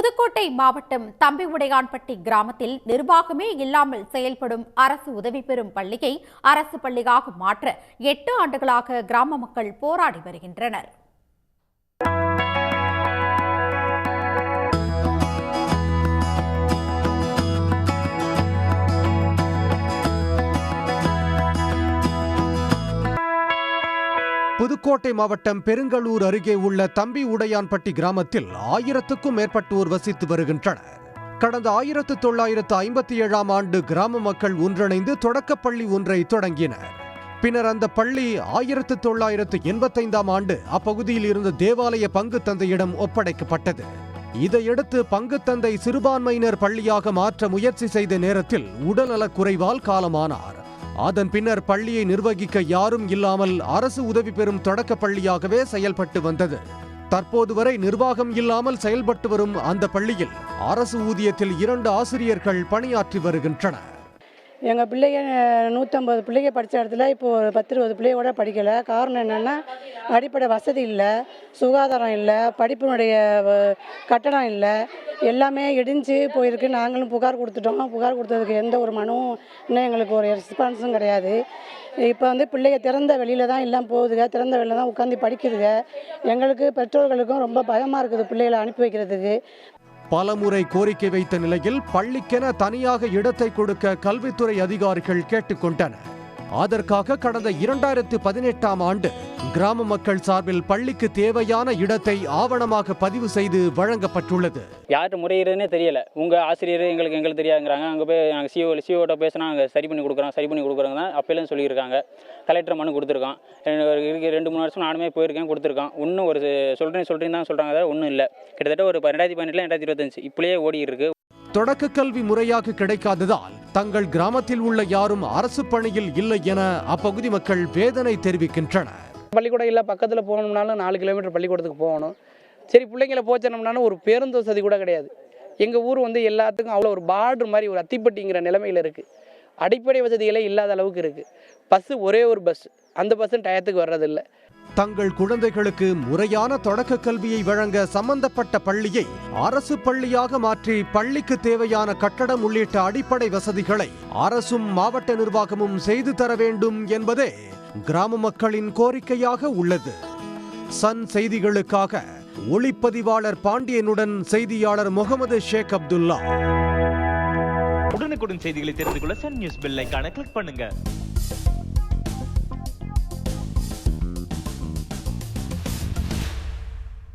புதுக்கோட்டை மாவட்டம் தம்பிஉடையான்பட்டி கிராமத்தில் நிர்வாகமே இல்லாமல் செயல்படும் அரசு உதவி பெறும் பள்ளியை அரசு பள்ளியாக மாற்ற 8 ஆண்டுகளாக கிராம மக்கள் போராடி வருகின்றனர். புதுக்கோட்டை மாவட்டம் பெருங்களூர் அருகே உள்ள தம்பிஉடையான்பட்டி கிராமத்தில் 1000க்கும் மேற்பட்டோர் வசித்து வருகின்றனர். கடந்த 1957ஆம் ஆண்டு கிராம மக்கள் ஒன்றிணைந்து தொடக்கப்பள்ளி ஒன்றை தொடங்கினர். பின்னர் அந்த பள்ளி 1985ஆம் ஆண்டு அப்பகுதியில் இருந்த தேவாலய பங்கு தந்தையிடம் ஒப்படைக்கப்பட்டது. இதையடுத்து பங்கு தந்தை சிறுபான்மையினர் பள்ளியாக மாற்ற முயற்சி செய்த நேரத்தில் உடல்நலக் குறைவால் காலமானார். அதன் பின்னர் பள்ளியை நிர்வகிக்க யாரும் இல்லாமல் அரசு உதவி பெறும் தொடக்க பள்ளியாகவே செயல்பட்டு வந்தது. தற்போது வரை நிர்வாகம் இல்லாமல் செயல்பட்டு வரும் அந்த பள்ளியில் அரசு ஊதியத்தில் 2 ஆசிரியர்கள் பணியாற்றி வருகின்றனர். எங்கள் பிள்ளைங்க 150 பிள்ளைங்க படித்த இடத்துல இப்போது 10-20 பிள்ளையோட படிக்கலை. காரணம் என்னென்னா அடிப்படை வசதி இல்லை, சுகாதாரம் இல்லை, படிப்பினுடைய கட்டணம் இல்லை, எல்லாமே இடிஞ்சு போயிருக்கு. நாங்களும் புகார் கொடுத்துட்டோம். புகார் கொடுத்ததுக்கு எந்த ஒரு மனுவும் இன்னும் எங்களுக்கு ஒரு ரெஸ்பான்ஸும் கிடையாது. இப்போ பிள்ளைங்க திறந்த வெளியில் தான் எல்லாம் போகுதுங்க, திறந்த வெளியில் தான் உட்காந்து படிக்குதுங்க. எங்களுக்கு பெற்றோர்களுக்கும் ரொம்ப பயமாக இருக்குது பிள்ளைகளை அனுப்பி வைக்கிறதுக்கு. பலமுறை கோரிக்கை வைத்த நிலையில் பள்ளிக்கென தனியாக இடத்தை கொடுக்க கல்வித்துறை அதிகாரிகள் கேட்டுக்கொண்டனர். அதற்காக கடந்த 2018ஆம் ஆண்டு கிராம மக்கள் சார்பில் பள்ளிக்கு தேவையான இடத்தை ஆவணமாக பதிவு செய்து வழங்கப்பட்டுள்ளது. யார்கிட்ட முறையிறதுனே தெரியல. உங்கள் ஆசிரியர் எங்களுக்கு தெரியாதுங்கிறாங்க. அங்கே போய் நாங்கள் சிஓட்ட பேசினா அங்கே சரி பண்ணி கொடுக்குறோங்க தான் அப்போலாம் சொல்லியிருக்காங்க. கலெக்டர் மனு கொடுத்துருக்கான். 2-3 வருஷம் நானுமே போயிருக்கேன், கொடுத்துருக்கான். இன்னும் ஒரு சொல்கிறேன் தான் சொல்கிறாங்க. ஒன்றும் இல்லை. கிட்டத்தட்ட ஒரு 2018 2025 இப்படியே ஓடி இருக்கு. தொடக்க கல்வி முறையாக கிடைக்காததால் தங்கள் கிராமத்தில் உள்ள யாரும் அரசு பணியில் இல்லை என அப்பகுதி மக்கள் வேதனை தெரிவிக்கின்றனர். பள்ளிக்கூடம் இல்லை, பக்கத்தில் போகணும்னாலும் 4 கிலோமீட்டர் பள்ளிக்கூடத்துக்கு போகணும். சரி, பிள்ளைங்களை போச்சனம்னாலும் ஒரு பேருந்து வசதி கூட கிடையாது. எங்கள் ஊர் எல்லாத்துக்கும் அவ்வளோ ஒரு பார்டர் மாதிரி ஒரு அத்திப்பட்டிங்கிற நிலைமையில் இருக்குது. அடிப்படை வசதிகளே இல்லாத அளவுக்கு இருக்குது. பஸ்ஸு ஒரே ஒரு பஸ், அந்த பஸ்ஸும் டயத்துக்கு வர்றதில்லை. தங்கள் குழந்தைகளுக்கு முறையான தொடக்க கல்வியை வழங்க சம்பந்தப்பட்ட பள்ளியை அரசு பள்ளியாக மாற்றி பள்ளிக்கு தேவையான கட்டடம் உள்ளிட்ட அடிப்படை வசதிகளை அரசும் மாவட்ட நிர்வாகமும் செய்து தர வேண்டும் என்பதே கிராம மக்களின் கோரிக்கையாக உள்ளது. சன் செய்திகளுக்காக ஒளிப்பதிவாளர் பாண்டியனுடன் செய்தியாளர் முகமது ஷேக் அப்துல்லா. உடனுக்குடன் செய்திகளை தெரிந்து கொள்ள சன் நியூஸ் பெல் ஐகானை கிளிக் பண்ணுங்க.